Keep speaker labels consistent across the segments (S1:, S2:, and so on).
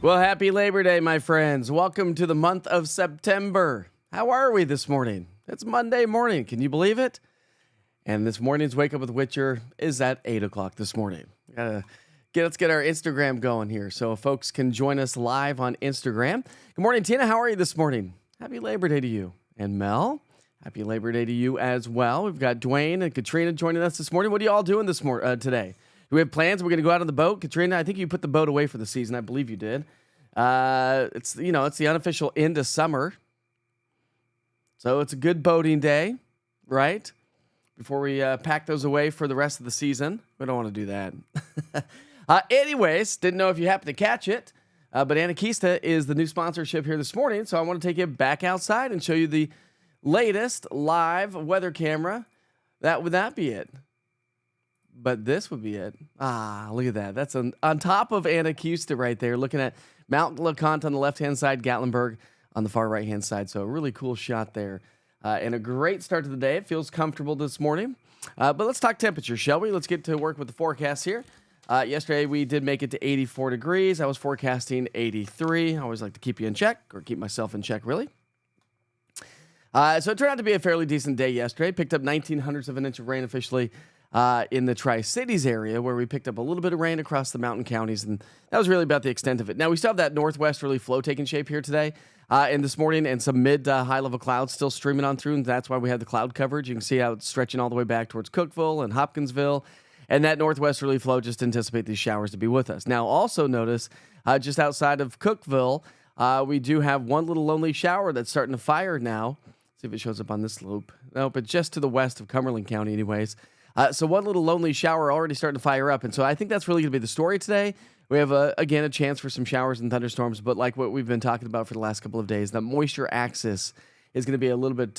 S1: Well, happy Labor Day, my friends. Welcome to the month of September. How are we this morning? It's Monday morning. Can you believe it? And this morning's Wake Up with Witcher is at 8 o'clock this morning. Let's get our Instagram going here so folks can join us live on Instagram. Good morning, Tina. How are you this morning? Happy Labor Day to you. And Mel, happy Labor Day to you as well. We've got Dwayne and Katrina joining us this morning. What are you all doing today? Do we have plans? We're going to go out on the boat. Katrina, I think you put the boat away for the season. I believe you did. It's the unofficial end of summer. So it's a good boating day, right? Before we pack those away for the rest of the season. We don't want to do that. Anyways, didn't know if you happened to catch it, but Anakista is the new sponsorship here this morning. So I want to take you back outside and show you the latest live weather camera. That would not be it. But this would be it. Look at that. That's on top of Anakista right there, looking at Mount LeConte on the left-hand side, Gatlinburg on the far right-hand side. So a really cool shot there. And a great start to the day. It feels comfortable this morning. But let's talk temperature, shall we? Let's get to work with the forecast here. Yesterday, we did make it to 84 degrees. I was forecasting 83. I always like to keep you in check, or keep myself in check, really. So it turned out to be a fairly decent day yesterday. Picked up 0.19 of an inch of rain officially in the Tri-Cities area, where we picked up a little bit of rain across the mountain counties, and that was really about the extent of it. Now, we still have that northwesterly flow taking shape here today and this morning, and some mid-high-level clouds still streaming on through, and that's why we have the cloud coverage. You can see how it's stretching all the way back towards Cookeville and Hopkinsville, and that northwesterly flow, just anticipate these showers to be with us. Now, also notice, just outside of Cookeville, we do have one little lonely shower that's starting to fire now. Let's see if it shows up on this loop. Nope, but just to the west of Cumberland County anyways. So one little lonely shower already starting to fire up. And so I think that's really going to be the story today. We have, again, a chance for some showers and thunderstorms. But like what we've been talking about for the last couple of days, the moisture axis is going to be a little bit,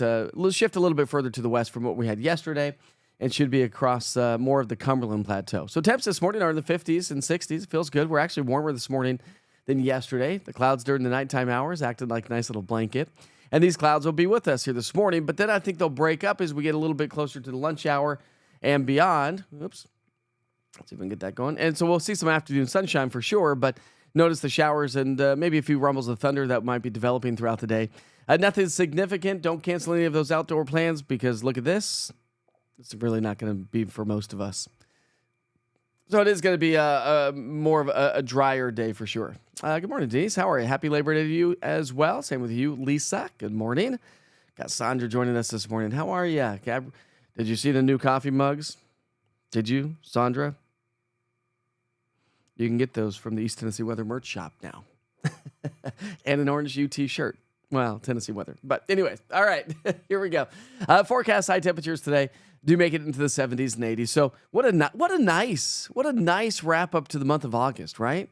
S1: shift a little bit further to the west from what we had yesterday, and should be across more of the Cumberland Plateau. So temps this morning are in the 50s and 60s. It feels good. We're actually warmer this morning than yesterday. The clouds during the nighttime hours acted like a nice little blanket. And these clouds will be with us here this morning. But then I think they'll break up as we get a little bit closer to the lunch hour and beyond. Oops. Let's see if we can get that going. And so we'll see some afternoon sunshine for sure, but notice the showers and maybe a few rumbles of thunder that might be developing throughout the day. Nothing significant. Don't cancel any of those outdoor plans because look at this. It's really not going to be for most of us. So it is going to be more of a drier day for sure. Good morning, Denise. How are you? Happy Labor Day to you as well. Same with you, Lisa. Good morning. Got Sandra joining us this morning. How are you, Gab? Did you see the new coffee mugs? Did you, Sandra? You can get those from the East Tennessee Weather merch shop now. And an orange U t-shirt. Well, Tennessee weather. But anyways, all right, here we go. Forecast high temperatures today do make it into the 70s and 80s. So what a nice wrap up to the month of August, right?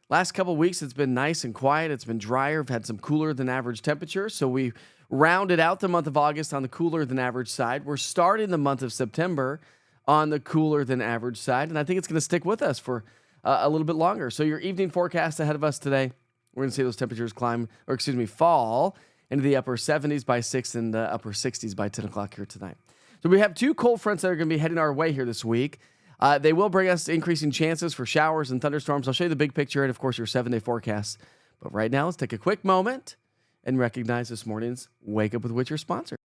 S1: Last couple of weeks, it's been nice and quiet. It's been drier. We've had some cooler than average temperatures. So we rounded out the month of August on the cooler than average side. We're starting the month of September on the cooler than average side. And I think it's going to stick with us for a little bit longer. So your evening forecast ahead of us today, we're going to see those temperatures fall into the upper 70s by 6 and the upper 60s by 10 o'clock here tonight. So we have two cold fronts that are going to be heading our way here this week. They will bring us increasing chances for showers and thunderstorms. I'll show you the big picture and, of course, your 7-day forecast. But right now, let's take a quick moment and recognize this morning's Wake Up with Witcher sponsor.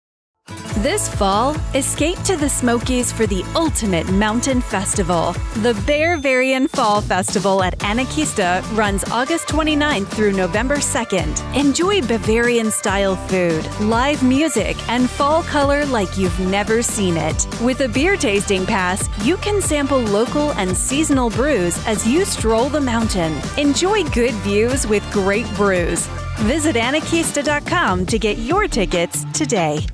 S2: This fall, escape to the Smokies for the ultimate mountain festival. The Bavarian Fall Festival at Anakista runs August 29th through November 2nd. Enjoy Bavarian-style food, live music, and fall color like you've never seen it. With a beer tasting pass, you can sample local and seasonal brews as you stroll the mountain. Enjoy good views with great brews. Visit Anakista.com to get your tickets today.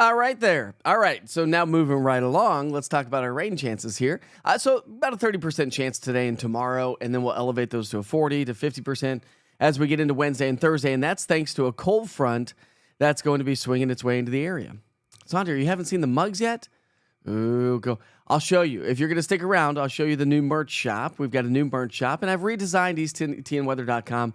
S1: All right there. All right. So now moving right along, let's talk about our rain chances here. So about a 30% chance today and tomorrow, and then we'll elevate those to a 40 to 50% as we get into Wednesday and Thursday. And that's thanks to a cold front that's going to be swinging its way into the area. Sandra, you haven't seen the mugs yet? Ooh, go. I'll show you. If you're going to stick around, I'll show you the new merch shop. We've got a new merch shop, and I've redesigned easttnweather.com.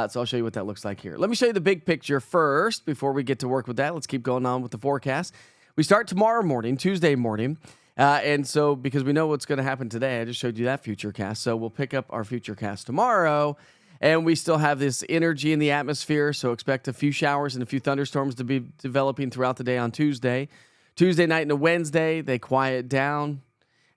S1: So I'll show you what that looks like here. Let me show you the big picture first before we get to work with that. Let's keep going on with the forecast. We start tomorrow morning, Tuesday morning, And so, because we know what's going to happen today, I just showed you that future cast. So we'll pick up our future cast tomorrow. And we still have this energy in the atmosphere. So expect a few showers and a few thunderstorms to be developing throughout the day on Tuesday. Tuesday night into Wednesday, they quiet down.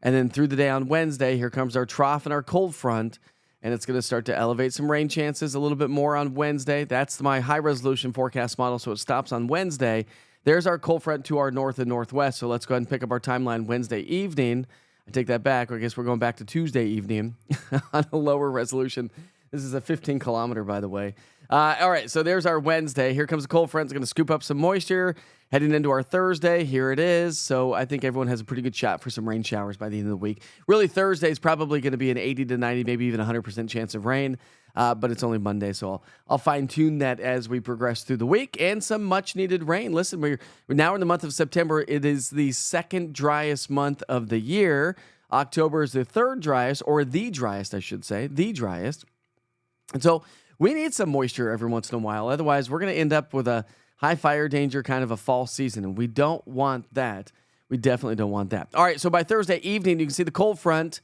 S1: And then through the day on Wednesday, here comes our trough and our cold front. And it's going to start to elevate some rain chances a little bit more on Wednesday. That's my high-resolution forecast model, so it stops on Wednesday. There's our cold front to our north and northwest, so let's go ahead and pick up our timeline Wednesday evening. I take that back. I guess we're going back to Tuesday evening on a lower resolution. This is a 15-kilometer, by the way. All right, so there's our Wednesday. Here comes the cold front. It's going to scoop up some moisture. Heading into our Thursday, here it is. So I think everyone has a pretty good shot for some rain showers by the end of the week. Really, Thursday is probably going to be an 80 to 90, maybe even 100% chance of rain. But it's only Monday, so I'll fine-tune that as we progress through the week. And some much-needed rain. Listen, we're now in the month of September. It is the second driest month of the year. October is the third driest, or the driest, I should say, the driest. And so we need some moisture every once in a while. Otherwise, we're going to end up with a high fire danger, kind of a fall season, and we don't want that. We definitely don't want that. All right, so by Thursday evening, you can see the cold front.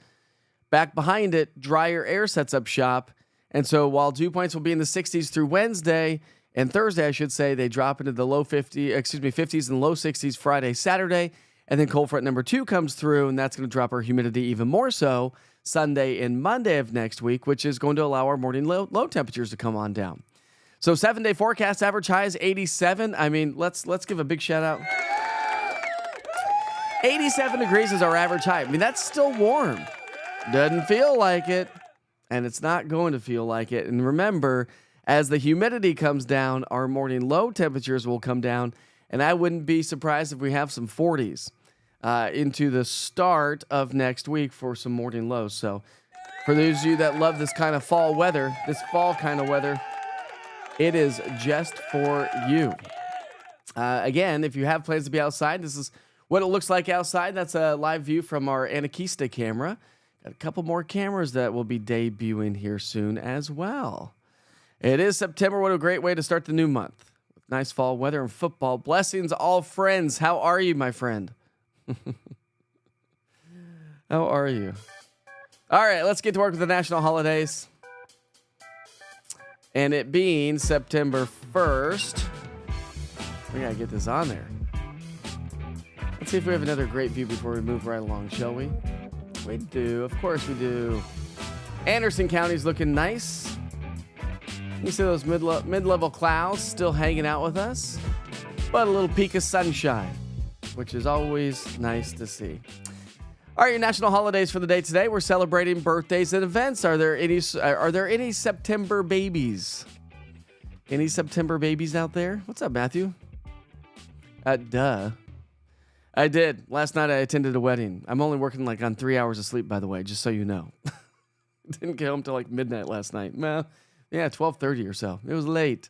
S1: Back behind it, drier air sets up shop. And so while dew points will be in the 60s through Wednesday, and Thursday, I should say, they drop into the 50s and low 60s Friday, Saturday, and then cold front number 2 comes through, and that's going to drop our humidity even more so Sunday and Monday of next week, which is going to allow our morning low temperatures to come on down. So 7-day forecast, average high is 87. I mean, let's give a big shout out. 87 degrees is our average high. I mean, that's still warm. Doesn't feel like it, and it's not going to feel like it. And remember, as the humidity comes down, our morning low temperatures will come down, and I wouldn't be surprised if we have some 40s into the start of next week for some morning lows. So for those of you that love this kind of fall weather, this fall kind of weather, it is just for you. Again, if you have plans to be outside, this is what it looks like outside. That's a live view from our Anakista camera. Got a couple more cameras that will be debuting here soon as well. It is September. What a great way to start the new month. With nice fall weather and football. Blessings, all friends. How are you, my friend? How are you? All right, let's get to work with the national holidays. And it being September 1st, we got to get this on there. Let's see if we have another great view before we move right along, shall we? We do. Of course we do. Anderson County's looking nice. You see those mid-level clouds still hanging out with us, but a little peak of sunshine, which is always nice to see. All right, your national holidays for the day today. We're celebrating birthdays and events. Are there any September babies? Any September babies out there? What's up, Matthew? Duh. I did. Last night I attended a wedding. I'm only working on 3 hours of sleep, by the way, just so you know. Didn't get home till midnight last night. Well, yeah, 12:30 or so. It was late.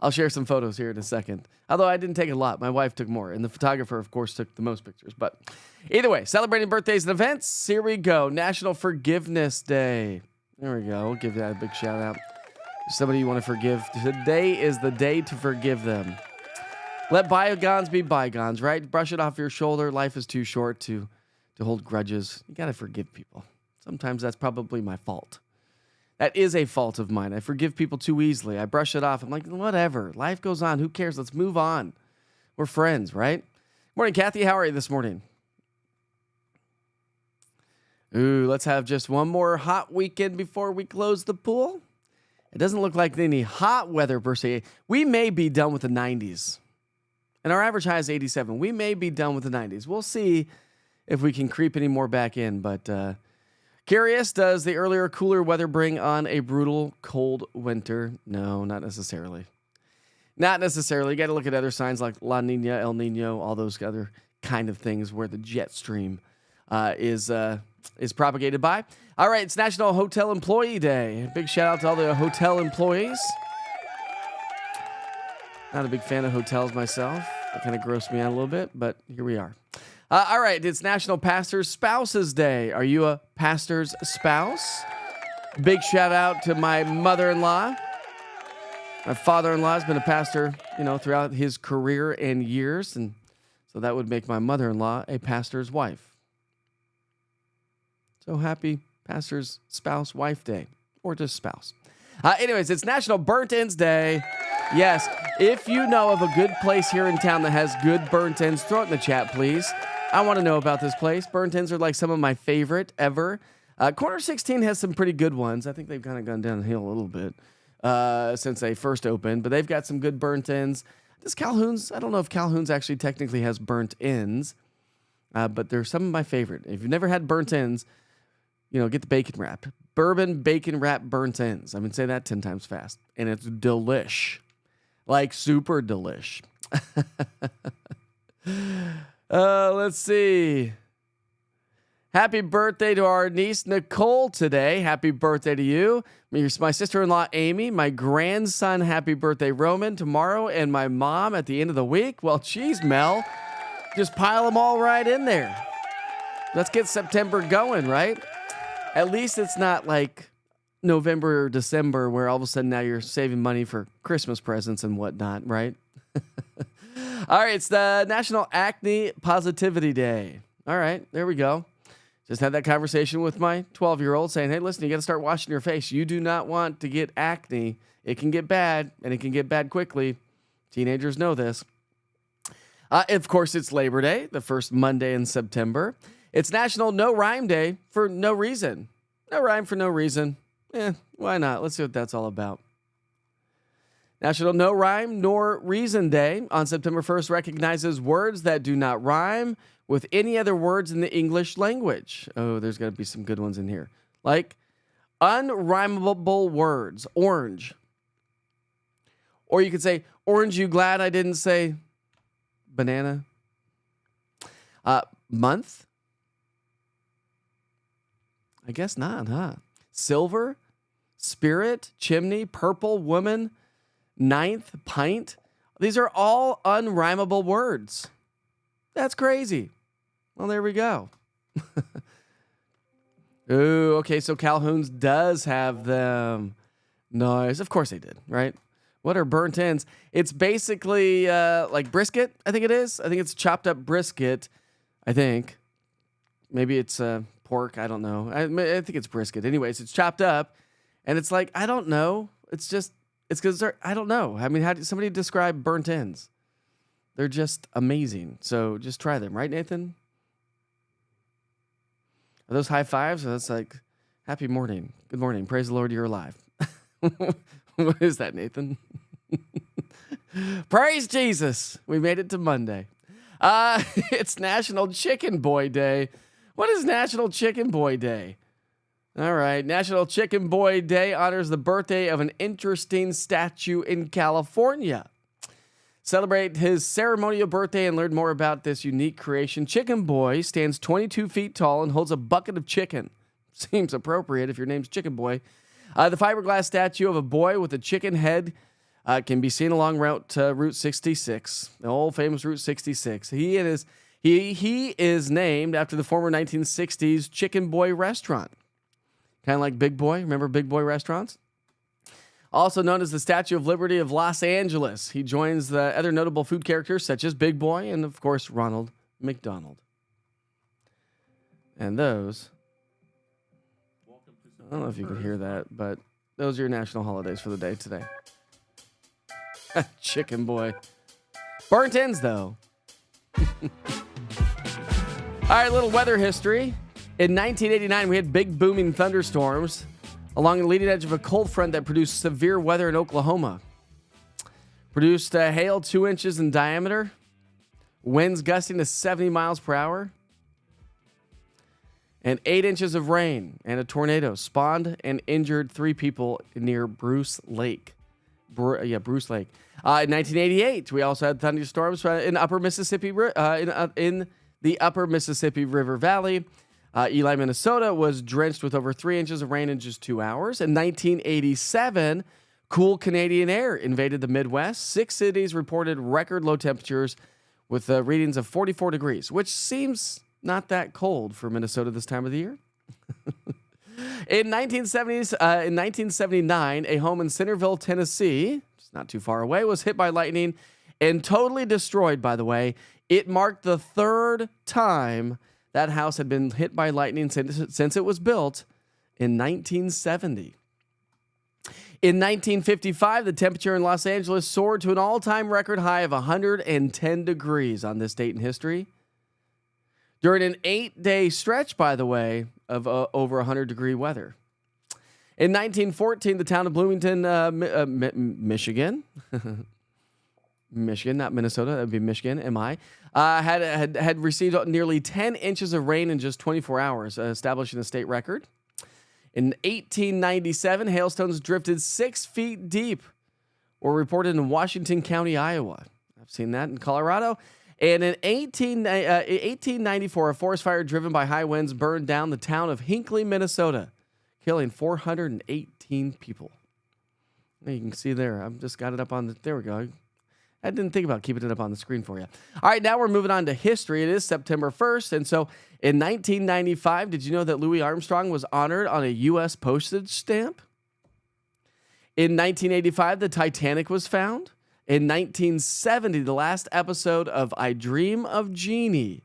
S1: I'll share some photos here in a second. Although I didn't take a lot. My wife took more. And the photographer, of course, took the most pictures. But either way, celebrating birthdays and events. Here we go. National Forgiveness Day. There we go. We'll give that a big shout out. Somebody you want to forgive. Today is the day to forgive them. Let bygones be bygones, right? Brush it off your shoulder. Life is too short to hold grudges. You got to forgive people. Sometimes that's probably my fault. That is a fault of mine. I forgive people too easily. I brush it off. I'm like, whatever. Life goes on. Who cares? Let's move on. We're friends, right? Morning, Kathy. How are you this morning? Ooh, let's have just one more hot weekend before we close the pool. It doesn't look like any hot weather per se. We may be done with the 90s. And our average high is 87. We may be done with the 90s. We'll see if we can creep any more back in, but curious, does the earlier cooler weather bring on a brutal cold winter? No, not necessarily. Not necessarily. You got to look at other signs like La Nina, El Nino, all those other kind of things where the jet stream is propagated by. All right, it's National Hotel Employee Day. Big shout out to all the hotel employees. Not a big fan of hotels myself. That kind of grossed me out a little bit, but here we are. All right, it's National Pastor's Spouses Day. Are you a pastor's spouse? Big shout out to my mother-in-law. My father-in-law has been a pastor, throughout his career and years, and so that would make my mother-in-law a pastor's wife. So happy pastor's spouse wife day, or just spouse. Anyways, it's National Burnt Ends Day. Yes, if you know of a good place here in town that has good burnt ends, throw it in the chat, please. I want to know about this place. Burnt ends are like some of my favorite ever. Corner 16 has some pretty good ones. I think they've kind of gone downhill a little bit since they first opened, but they've got some good burnt ends. This Calhoun's, I don't know if Calhoun's actually technically has burnt ends, but they're some of my favorite. If you've never had burnt ends, get the bacon wrap. Bourbon bacon wrap burnt ends. I've been saying that 10 times fast. And it's delish. Like super delish. Let's see. Happy birthday to our niece Nicole today. Happy birthday to you. My sister-in-law Amy, my grandson, happy birthday Roman tomorrow, and my mom at the end of the week. Well, geez, Mel. Just pile them all right in there. Let's get September going, right? At least it's not like November or December where all of a sudden now you're saving money for Christmas presents and whatnot, right? All right, it's the National Acne Positivity Day. All right, there we go. Just had that conversation with my 12-year-old saying, hey, listen, you got to start washing your face. You do not want to get acne. It can get bad, and it can get bad quickly. Teenagers know this. Of course, it's Labor Day, the first Monday in September. It's National No Rhyme Day for no reason. No rhyme for no reason. Why not? Let's see what that's all about. National No Rhyme Nor Reason Day on September 1st recognizes words that do not rhyme with any other words in the English language. Oh, there's got to be some good ones in here. Like unrhymable words. Orange. Or you could say, orange, you glad I didn't say banana? Month? I guess not, huh? Silver, spirit, chimney, purple, woman, ninth, pint. These are all unrhymable words. That's crazy. Well, there we go. Ooh, okay, so Calhoun's does have them. Nice. Of course they did, right? What are burnt ends? It's basically like brisket, I think it is. I think it's chopped up brisket, I think. Maybe it's pork, I don't know. I think it's brisket. Anyways, it's chopped up, and it's like, I don't know. It's because I don't know. I mean, how did somebody describe burnt ends? They're just amazing. So just try them, right, Nathan? Are those high fives? Or that's like, happy morning. Good morning. Praise the Lord, you're alive. What is that, Nathan? Praise Jesus. We made it to Monday. It's National Chicken Boy Day. What is National Chicken Boy Day? All right. National Chicken Boy Day honors the birthday of an interesting statue in California. Celebrate his ceremonial birthday and learn more about this unique creation. Chicken Boy stands 22 feet tall and holds a bucket of chicken. Seems appropriate if your name's Chicken Boy. The fiberglass statue of a boy with a chicken head can be seen along Route 66, the old famous Route 66. He is named after the former 1960s Chicken Boy restaurant. Kind of like Big Boy. Remember Big Boy restaurants? Also known as the Statue of Liberty of Los Angeles. He joins the other notable food characters such as Big Boy and, of course, Ronald McDonald. And those, I don't know if you can hear that, but those are your national holidays for the day today. Chicken Boy. Burnt ends, though. All right, little weather history. In 1989, we had big booming thunderstorms along the leading edge of a cold front that produced severe weather in Oklahoma. Produced hail 2 inches in diameter, winds gusting to 70 miles per hour, and 8 inches of rain and a tornado spawned and injured 3 people near Bruce Lake. Bruce Lake. In 1988, we also had thunderstorms in Upper Mississippi, in the Upper Mississippi River Valley. Ely, Minnesota was drenched with over 3 inches of rain in just 2 hours. In 1987, cool Canadian air invaded the Midwest. 6 cities reported record low temperatures with readings of 44 degrees, which seems not that cold for Minnesota this time of the year. In 1979, a home in Centerville, Tennessee, just not too far away, was hit by lightning and totally destroyed, by the way. It marked the 3rd time That house had been hit by lightning since it was built in 1970. In 1955, the temperature in Los Angeles soared to an all-time record high of 110 degrees on this date in history. During an 8-day stretch, by the way, of over 100-degree weather. In 1914, the town of Bloomington, Michigan, Michigan, not Minnesota, that would be Michigan, MI, had received nearly 10 inches of rain in just 24 hours, establishing a state record. In 1897, hailstones drifted 6 feet deep, were reported in Washington County, Iowa. I've seen that in Colorado. And in 1894, a forest fire driven by high winds burned down the town of Hinckley, Minnesota, killing 418 people. You can see there. I've just got it up on the... There we go. I didn't think about keeping it up on the screen for you. All right, now we're moving on to history. It is September 1st. And so in 1995, did you know that Louis Armstrong was honored on a U.S. postage stamp? In 1985, the Titanic was found. In 1970, the last episode of I Dream of Jeannie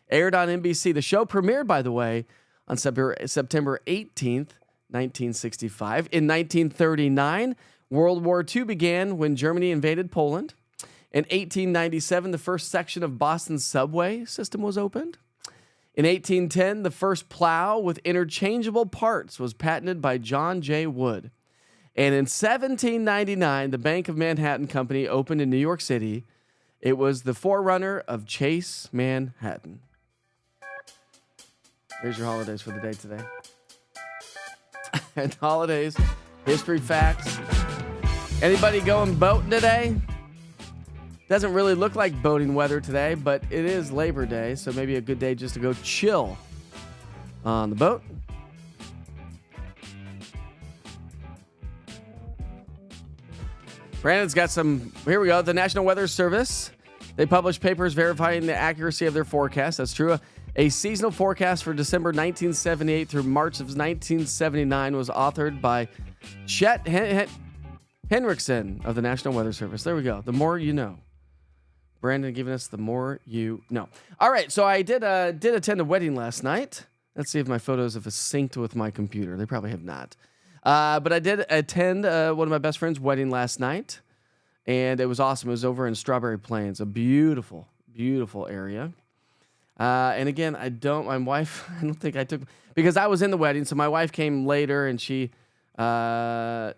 S1: aired on NBC. The show premiered, by the way, on September 18th, 1965. In 1939, World War II began when Germany invaded Poland. In 1897, the first section of Boston's subway system was opened. In 1810, the first plow with interchangeable parts was patented by John J. Wood. And in 1799, the Bank of Manhattan Company opened in New York City. It was the forerunner of Chase Manhattan. Here's your holidays for the day today. And holidays, history facts. Anybody going boating today? Doesn't really look like boating weather today, but it is Labor Day, so maybe a good day just to go chill on the boat. Brandon's got some, here we go, the National Weather Service. They published papers verifying the accuracy of their forecast. That's true. A seasonal forecast for December 1978 through March of 1979 was authored by Chet Henriksen of the National Weather Service. There we go. The more you know. Brandon giving us the more you know. All right, so I did attend a wedding last night. Let's see if my photos have synced with my computer. They probably have not. But I did attend one of my best friend's wedding last night, and it was awesome. It was over in Strawberry Plains, a beautiful, beautiful area. And again, my wife, I don't think I took, because I was in the wedding, so my wife came later, and she, so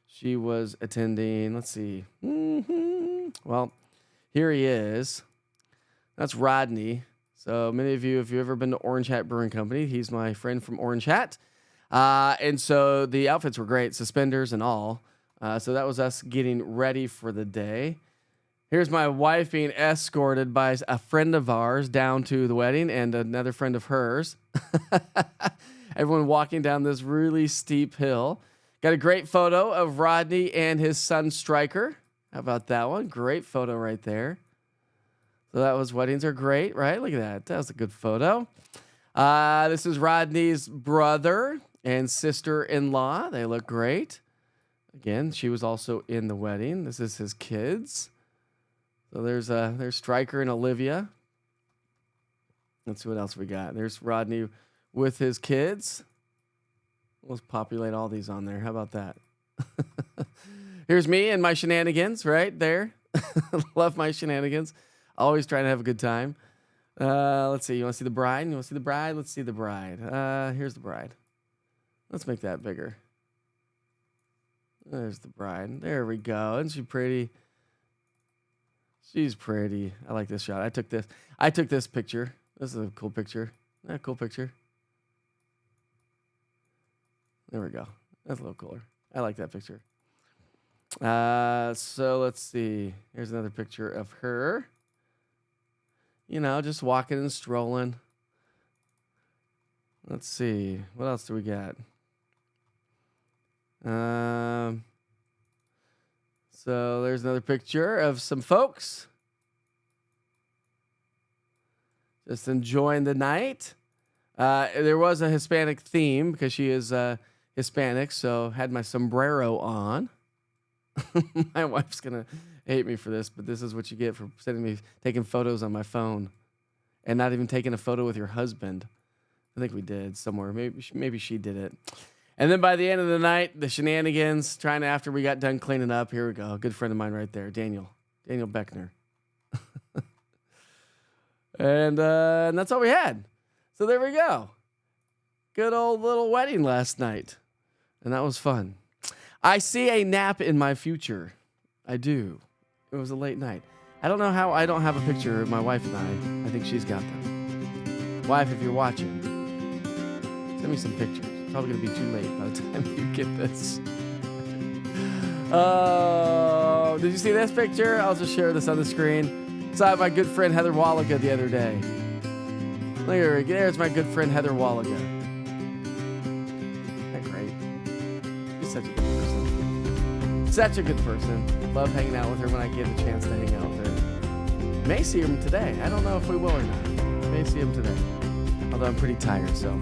S1: she was attending, let's see. Well, here he is. That's Rodney. So many of you, if you've ever been to Orange Hat Brewing Company, he's my friend from Orange Hat. And so the outfits were great, suspenders and all. So that was us getting ready for the day. Here's my wife being escorted by a friend of ours down to the wedding and another friend of hers. Everyone walking down this really steep hill. Got a great photo of Rodney and his son Stryker. How about that one? Great photo right there. So that was, weddings are great, right? Look at that. That was a good photo. This is Rodney's brother and sister-in-law. They look great. Again, she was also in the wedding. This is his kids. So there's Stryker and Olivia. Let's see what else we got. There's Rodney with his kids. Let's populate all these on there. How about that? Here's me and my shenanigans right there. Love my shenanigans. Always trying to have a good time. Let's see. You want to see the bride? You want to see the bride? Let's see the bride. Here's the bride. Let's make that bigger. There's the bride. There we go. Isn't she pretty? She's pretty. I like this shot. I took this picture. This is a cool picture. Cool picture. There we go. That's a little cooler. I like that picture. So let's see. Here's another picture of her. Just walking and strolling. Let's see. What else do we got? So there's another picture of some folks just enjoying the night. There was a Hispanic theme because she is Hispanic, so had my sombrero on. My wife's gonna hate me for this, but this is what you get for taking photos on my phone. and not even taking a photo with your husband. I think we did somewhere. Maybe she did it. And then by the end of the night, the shenanigans, after we got done cleaning up, here we go. A good friend of mine right there, Daniel Beckner. And that's all we had. So there we go. Good old little wedding last night. And that was fun. I see a nap in my future. I do. It was a late night. I don't know how I don't have a picture of my wife and I. I think she's got them. Wife, if you're watching, send me some pictures. It's probably going to be too late by the time you get this. Oh, did you see this picture? I'll just share this on the screen. Saw my good friend Heather Wallaga the other day. Look at her. There's my good friend Heather Wallaga. Isn't that great? She's such a good person. Such a good person. Love hanging out with her when I get a chance to hang out with her. May see him today. I don't know if we will or not. May see him today. Although I'm pretty tired, so.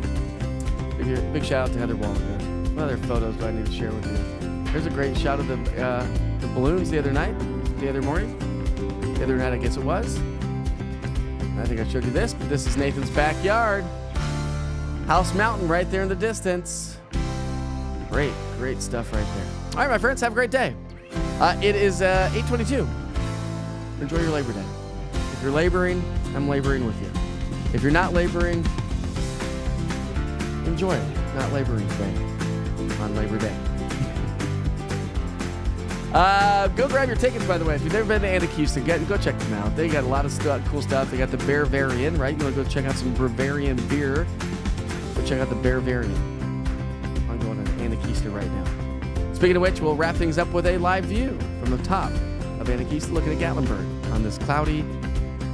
S1: Big shout out to Heather Wallaga. What other photos do I need to share with you? There's a great shot of the balloons the other morning. The other night, I guess it was. I think I showed you this, but this is Nathan's backyard. House Mountain right there in the distance. Great stuff right there. All right, my friends, have a great day. It is 8:22. Enjoy your Labor Day. If you're laboring, I'm laboring with you. If you're not laboring, enjoy it. Not laboring today on Labor Day. Go grab your tickets, by the way. If you've never been to Anacostia, go check them out. They got a lot of cool stuff. They got the Bavarian, right? You want to go check out some Bavarian beer? Go check out the Bavarian. I'm going to Anacostia right now. Speaking of which, we'll wrap things up with a live view from the top of Anacostia, looking at Gatlinburg on this cloudy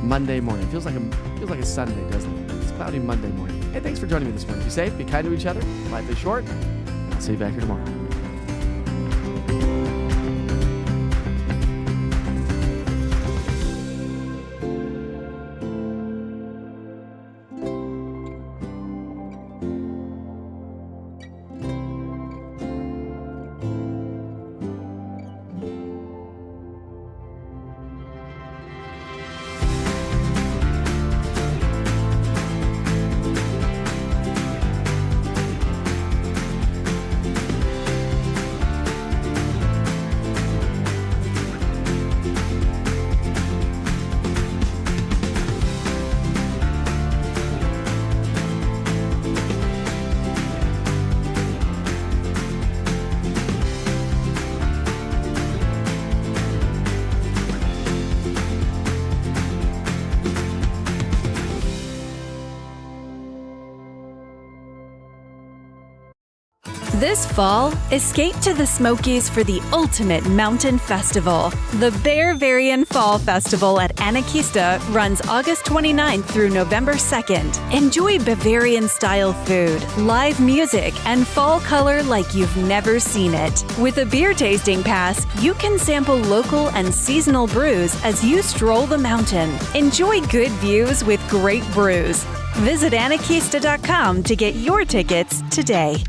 S1: Monday morning. Feels like a Sunday, doesn't it? It's cloudy Monday morning. Hey, thanks for joining me this morning. Be safe, be kind to each other. Life is short. I'll see you back here tomorrow.
S2: This fall, escape to the Smokies for the ultimate mountain festival. The Bavarian Fall Festival at Anacostia runs August 29th through November 2nd. Enjoy Bavarian-style food, live music, and fall color like you've never seen it. With a beer tasting pass, you can sample local and seasonal brews as you stroll the mountain. Enjoy good views with great brews. Visit Anacostia.com to get your tickets today.